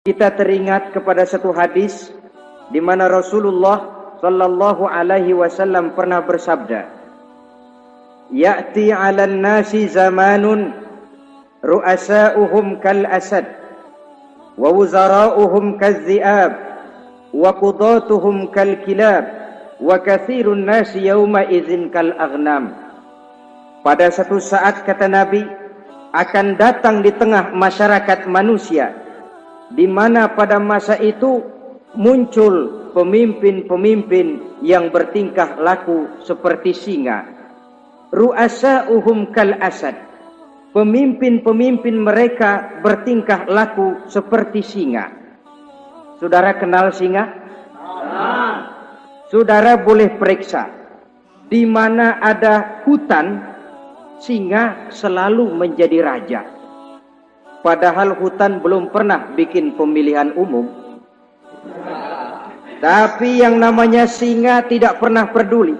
Kita teringat kepada satu hadis di mana Rasulullah sallallahu alaihi wasallam pernah bersabda, "Ya'ti 'alan nasi zamanun ru'asa'uhum kal asad wa wuzara'uhum kaz-zi'ab wa qudatuhum kal kilab wa katsirun nasi yawma idzin kal aghnam." Pada satu saat, kata Nabi, akan datang di tengah masyarakat manusia di mana pada masa itu muncul pemimpin-pemimpin yang bertingkah laku seperti singa. Ru'asa'uhum kal asad. Pemimpin-pemimpin mereka bertingkah laku seperti singa. Saudara kenal singa? Saudara boleh periksa. Di mana ada hutan, singa selalu menjadi raja. Padahal hutan belum pernah bikin pemilihan umum. Tapi yang namanya singa tidak pernah peduli.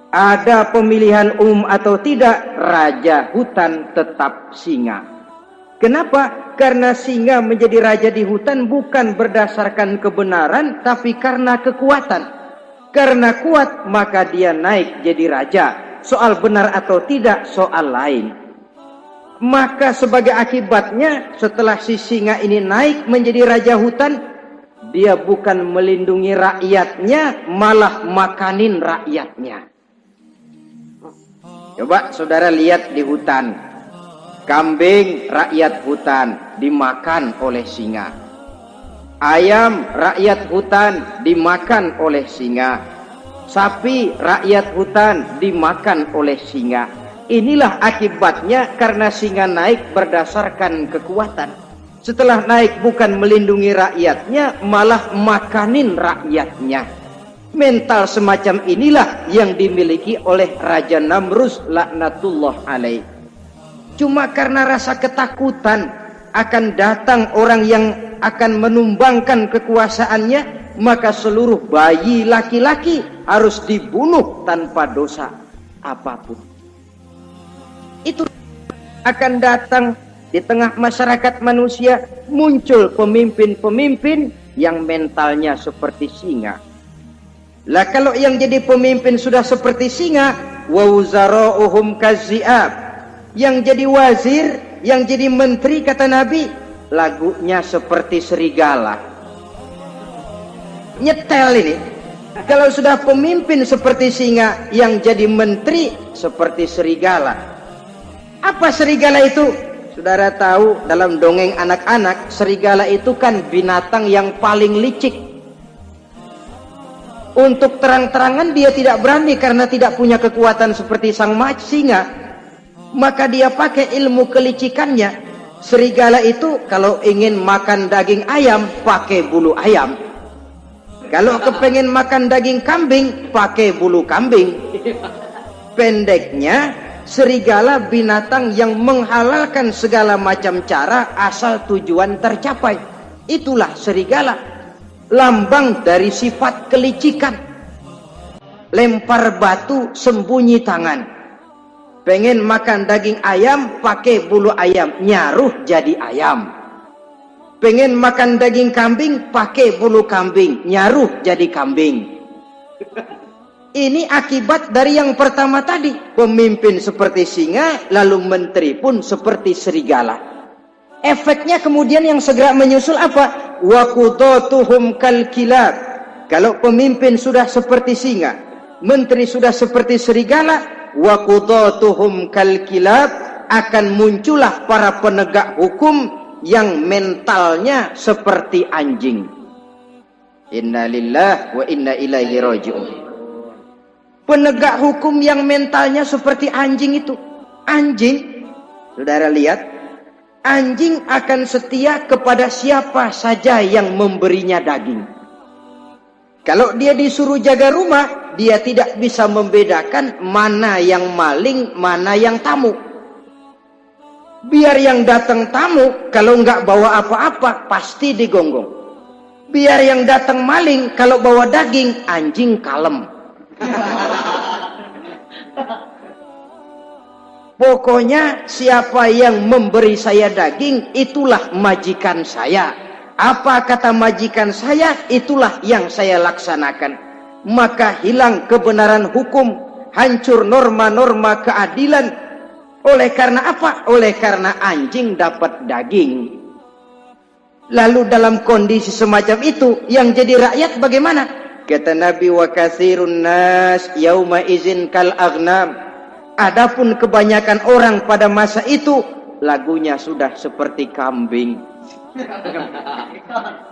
Ada pemilihan umum atau tidak, raja hutan tetap singa. Kenapa? Karena singa menjadi raja di hutan bukan berdasarkan kebenaran, tapi karena kekuatan. Karena kuat, maka dia naik jadi raja. Soal benar atau tidak, soal lain. Maka sebagai akibatnya, setelah si singa ini naik menjadi raja hutan, dia bukan melindungi rakyatnya, malah makanin rakyatnya. Coba saudara lihat di hutan, kambing rakyat hutan dimakan oleh singa, ayam rakyat hutan dimakan oleh singa, sapi rakyat hutan dimakan oleh singa. Inilah akibatnya karena singa naik berdasarkan kekuatan. Setelah naik bukan melindungi rakyatnya, malah makanin rakyatnya. Mental semacam inilah yang dimiliki oleh Raja Namrus laknatullah alaih. Cuma karena rasa ketakutan akan datang orang yang akan menumbangkan kekuasaannya, maka seluruh bayi laki-laki harus dibunuh tanpa dosa apapun. Itu akan datang di tengah masyarakat manusia, muncul pemimpin-pemimpin yang mentalnya seperti singa. Lah kalau yang jadi pemimpin sudah seperti singa, wa wuzara'uhum kaz-zi'ab. Yang jadi wazir, yang jadi menteri, kata Nabi, lagunya seperti serigala. Nyetel ini. Kalau sudah pemimpin seperti singa, yang jadi menteri seperti serigala. Apa serigala itu? Saudara tahu dalam dongeng anak-anak, serigala itu kan binatang yang paling licik. Untuk terang-terangan dia tidak berani karena tidak punya kekuatan seperti sang singa. Maka dia pakai ilmu kelicikannya. Serigala itu kalau ingin makan daging ayam, pakai bulu ayam. Kalau kepengen makan daging kambing, pakai bulu kambing. Pendeknya, serigala binatang yang menghalalkan segala macam cara asal tujuan tercapai. Itulah serigala. Lambang dari sifat kelicikan. Lempar batu, sembunyi tangan. Pengen makan daging ayam, pakai bulu ayam, nyaruh jadi ayam. Pengen makan daging kambing, pakai bulu kambing, nyaruh jadi kambing. Ini akibat dari yang pertama tadi. Pemimpin seperti singa, lalu menteri pun seperti serigala. Efeknya kemudian yang segera menyusul apa? Wa qudatuhum kal kilab. Kalau pemimpin sudah seperti singa, menteri sudah seperti serigala, wa qudatuhum kal kilab, akan muncullah para penegak hukum yang mentalnya seperti anjing. Inna lillahi wa inna ilaihi raji'un. Penegak hukum yang mentalnya seperti anjing itu. Anjing, saudara lihat, anjing akan setia kepada siapa saja yang memberinya daging. Kalau dia disuruh jaga rumah, dia tidak bisa membedakan mana yang maling, mana yang tamu. Biar yang datang tamu, kalau nggak bawa apa-apa, pasti digonggong. Biar yang datang maling, kalau bawa daging, anjing kalem. Pokoknya siapa yang memberi saya daging, itulah majikan saya. Apa kata majikan saya, itulah yang saya laksanakan. Maka hilang kebenaran hukum, hancur norma-norma keadilan. Oleh karena apa? Oleh karena anjing dapat daging. Lalu dalam kondisi semacam itu, yang jadi rakyat bagaimana? Kata Nabi, wa katsirun nas yauma izin kal aghnam. Adapun kebanyakan orang pada masa itu, lagunya sudah seperti kambing.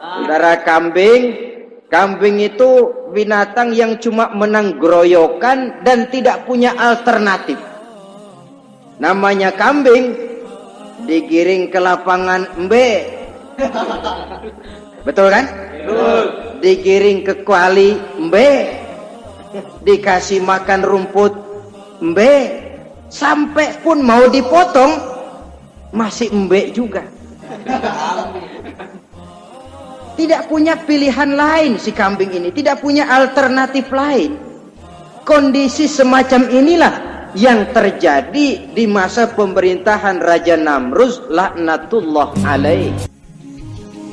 Saudara, kambing itu binatang yang cuma menang groyokan dan tidak punya alternatif. Namanya kambing, digiring ke lapangan embe. Betul kan? Betul. Digiring ke kuali embe, dikasih makan rumput embe, sampai pun mau dipotong masih embe juga. Tidak punya pilihan lain si kambing ini, tidak punya alternatif lain. Kondisi semacam inilah yang terjadi di masa pemerintahan Raja Namruz laknatullah alaih.